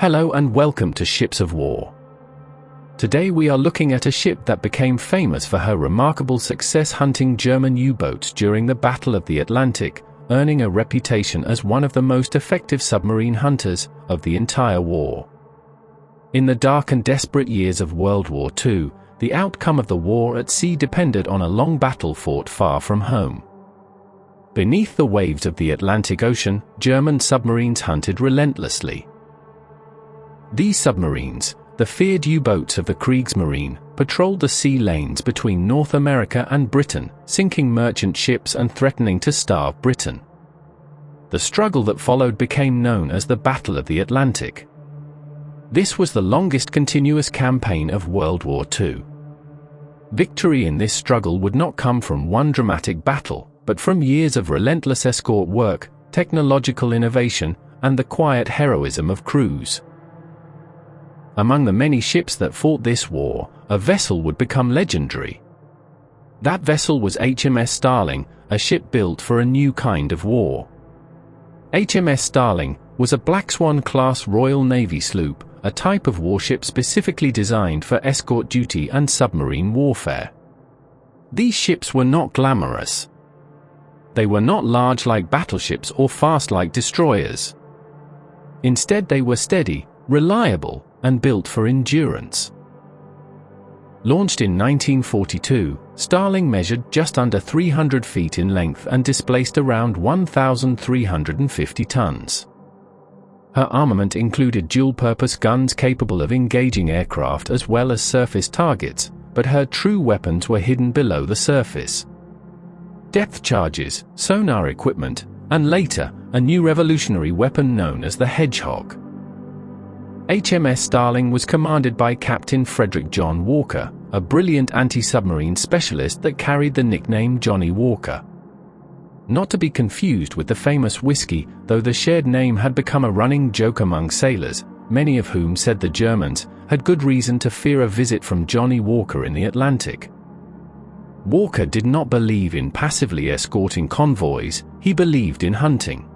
Hello and welcome to Ships of War. Today we are looking at a ship that became famous for her remarkable success hunting German U-boats during the Battle of the Atlantic, earning a reputation as one of the most effective submarine hunters of the entire war. In the dark and desperate years of World War II, the outcome of the war at sea depended on a long battle fought far from home. Beneath the waves of the Atlantic Ocean, German submarines hunted relentlessly. These submarines, the feared U-boats of the Kriegsmarine, patrolled the sea lanes between North America and Britain, sinking merchant ships and threatening to starve Britain. The struggle that followed became known as the Battle of the Atlantic. This was the longest continuous campaign of World War II. Victory in this struggle would not come from one dramatic battle, but from years of relentless escort work, technological innovation, and the quiet heroism of crews. Among the many ships that fought this war, a vessel would become legendary. That vessel was HMS Starling, a ship built for a new kind of war. HMS Starling was a Black Swan-class Royal Navy sloop, a type of warship specifically designed for escort duty and submarine warfare. These ships were not glamorous. They were not large like battleships or fast like destroyers. Instead, they were steady, reliable, and built for endurance. Launched in 1942, Starling measured just under 300 feet in length and displaced around 1,350 tons. Her armament included dual-purpose guns capable of engaging aircraft as well as surface targets, but her true weapons were hidden below the surface. Depth charges, sonar equipment, and later, a new revolutionary weapon known as the Hedgehog. HMS Starling was commanded by Captain Frederic John Walker, a brilliant anti-submarine specialist that carried the nickname Johnny Walker. Not to be confused with the famous whiskey, though the shared name had become a running joke among sailors, many of whom said the Germans had good reason to fear a visit from Johnny Walker in the Atlantic. Walker did not believe in passively escorting convoys, he believed in hunting.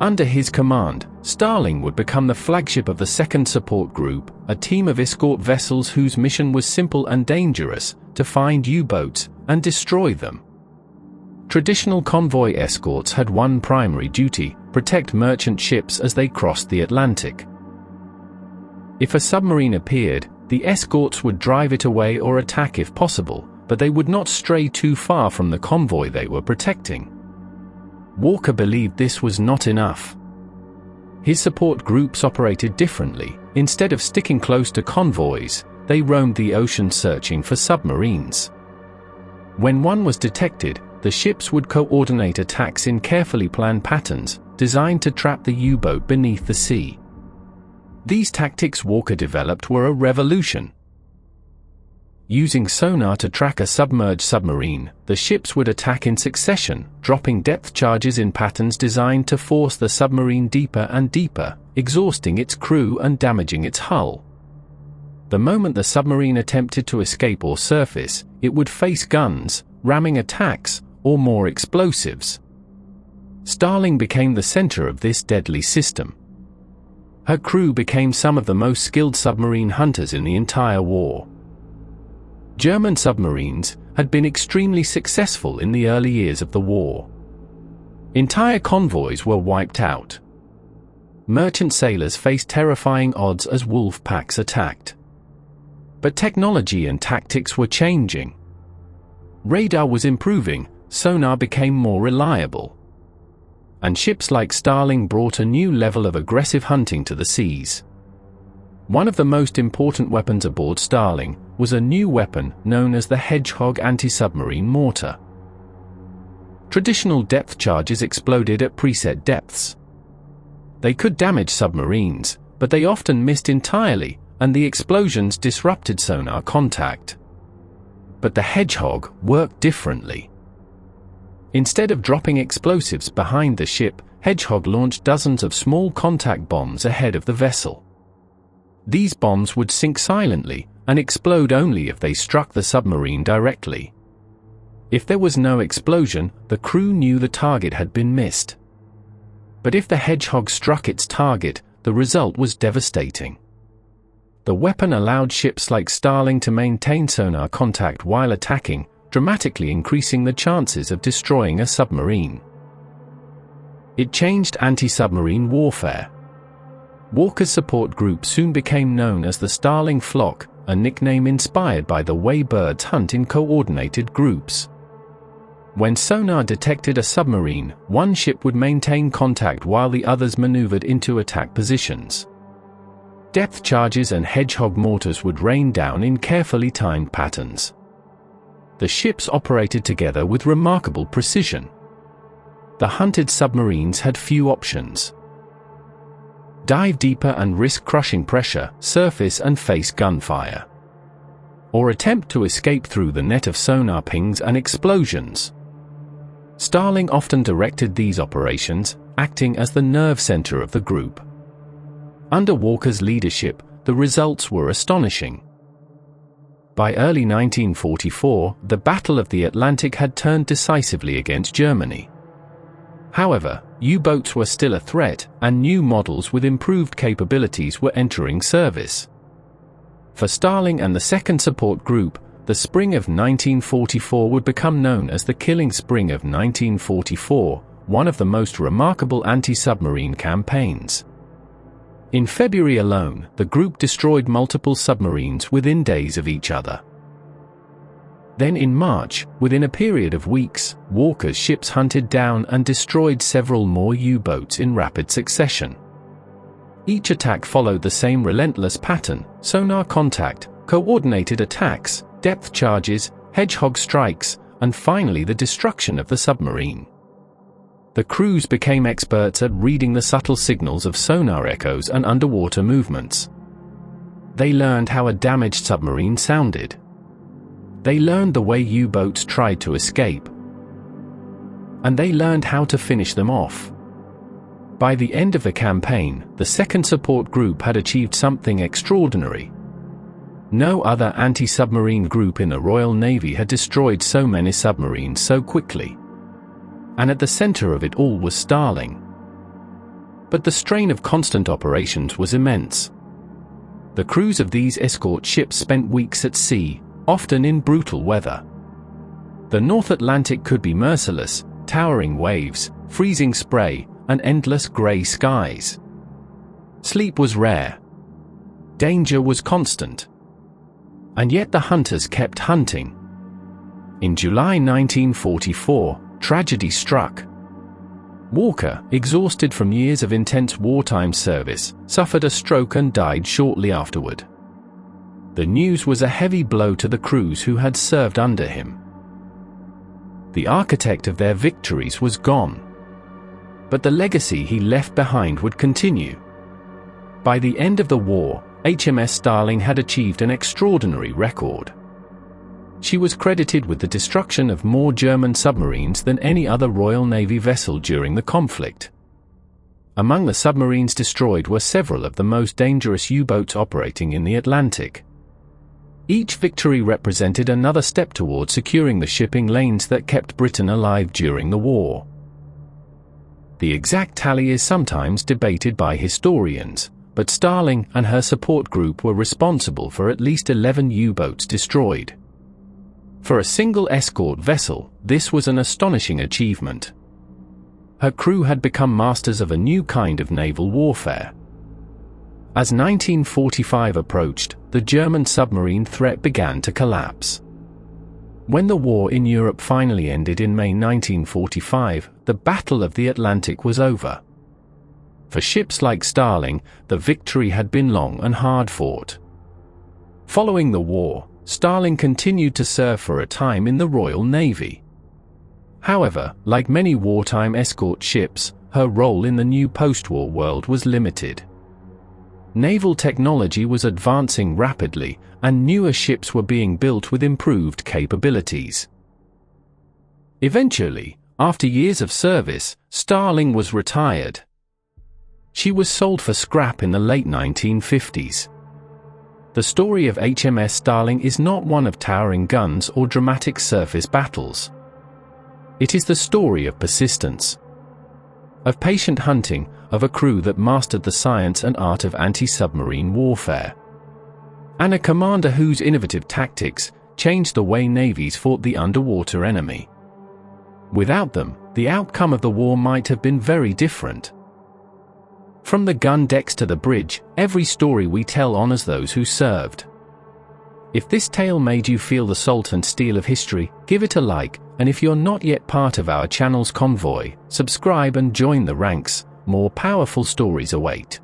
Under his command, Starling would become the flagship of the 2nd Support Group, a team of escort vessels whose mission was simple and dangerous: to find U-boats and destroy them. Traditional convoy escorts had one primary duty: protect merchant ships as they crossed the Atlantic. If a submarine appeared, the escorts would drive it away or attack if possible, but they would not stray too far from the convoy they were protecting. Walker believed this was not enough. His support groups operated differently. Instead of sticking close to convoys, they roamed the ocean searching for submarines. When one was detected, the ships would coordinate attacks in carefully planned patterns, designed to trap the U-boat beneath the sea. These tactics Walker developed were a revolution. Using sonar to track a submerged submarine, the ships would attack in succession, dropping depth charges in patterns designed to force the submarine deeper and deeper, exhausting its crew and damaging its hull. The moment the submarine attempted to escape or surface, it would face guns, ramming attacks, or more explosives. Starling became the center of this deadly system. Her crew became some of the most skilled submarine hunters in the entire war. German submarines had been extremely successful in the early years of the war. Entire convoys were wiped out. Merchant sailors faced terrifying odds as wolf packs attacked. But technology and tactics were changing. Radar was improving, sonar became more reliable. And ships like Starling brought a new level of aggressive hunting to the seas. One of the most important weapons aboard Starling was a new weapon known as the Hedgehog anti-submarine mortar. Traditional depth charges exploded at preset depths. They could damage submarines, but they often missed entirely, and the explosions disrupted sonar contact. But the Hedgehog worked differently. Instead of dropping explosives behind the ship, Hedgehog launched dozens of small contact bombs ahead of the vessel. These bombs would sink silently and explode only if they struck the submarine directly. If there was no explosion, the crew knew the target had been missed. But if the Hedgehog struck its target, the result was devastating. The weapon allowed ships like Starling to maintain sonar contact while attacking, dramatically increasing the chances of destroying a submarine. It changed anti-submarine warfare. Walker's support group soon became known as the Starling Flock, a nickname inspired by the way birds hunt in coordinated groups. When sonar detected a submarine, one ship would maintain contact while the others maneuvered into attack positions. Depth charges and Hedgehog mortars would rain down in carefully timed patterns. The ships operated together with remarkable precision. The hunted submarines had few options. Dive deeper and risk crushing pressure, surface and face gunfire. Or attempt to escape through the net of sonar pings and explosions. Starling often directed these operations, acting as the nerve center of the group. Under Walker's leadership, the results were astonishing. By early 1944, the Battle of the Atlantic had turned decisively against Germany. However, U-boats were still a threat, and new models with improved capabilities were entering service. For Starling and the Second Support Group, the spring of 1944 would become known as the Killing Spring of 1944, one of the most remarkable anti-submarine campaigns. In February alone, the group destroyed multiple submarines within days of each other. Then in March, within a period of weeks, Walker's ships hunted down and destroyed several more U-boats in rapid succession. Each attack followed the same relentless pattern: sonar contact, coordinated attacks, depth charges, Hedgehog strikes, and finally the destruction of the submarine. The crews became experts at reading the subtle signals of sonar echoes and underwater movements. They learned how a damaged submarine sounded. They learned the way U-boats tried to escape. And they learned how to finish them off. By the end of the campaign, the Second Support Group had achieved something extraordinary. No other anti-submarine group in the Royal Navy had destroyed so many submarines so quickly. And at the center of it all was Starling. But the strain of constant operations was immense. The crews of these escort ships spent weeks at sea, often in brutal weather. The North Atlantic could be merciless: towering waves, freezing spray, and endless grey skies. Sleep was rare. Danger was constant. And yet the hunters kept hunting. In July 1944, tragedy struck. Walker, exhausted from years of intense wartime service, suffered a stroke and died shortly afterward. The news was a heavy blow to the crews who had served under him. The architect of their victories was gone. But the legacy he left behind would continue. By the end of the war, HMS Starling had achieved an extraordinary record. She was credited with the destruction of more German submarines than any other Royal Navy vessel during the conflict. Among the submarines destroyed were several of the most dangerous U-boats operating in the Atlantic. Each victory represented another step toward securing the shipping lanes that kept Britain alive during the war. The exact tally is sometimes debated by historians, but Starling and her support group were responsible for at least 11 U-boats destroyed. For a single escort vessel, this was an astonishing achievement. Her crew had become masters of a new kind of naval warfare. As 1945 approached, the German submarine threat began to collapse. When the war in Europe finally ended in May 1945, the Battle of the Atlantic was over. For ships like Starling, the victory had been long and hard fought. Following the war, Starling continued to serve for a time in the Royal Navy. However, like many wartime escort ships, her role in the new post-war world was limited. Naval technology was advancing rapidly, and newer ships were being built with improved capabilities. Eventually, after years of service, Starling was retired. She was sold for scrap in the late 1950s. The story of HMS Starling is not one of towering guns or dramatic surface battles. It is the story of persistence. of patient hunting, of a crew that mastered the science and art of anti-submarine warfare, and a commander whose innovative tactics changed the way navies fought the underwater enemy. Without them, the outcome of the war might have been very different. From the gun decks to the bridge, every story we tell honors those who served. If this tale made you feel the salt and steel of history, give it a like, and if you're not yet part of our channel's convoy, subscribe and join the ranks. More powerful stories await.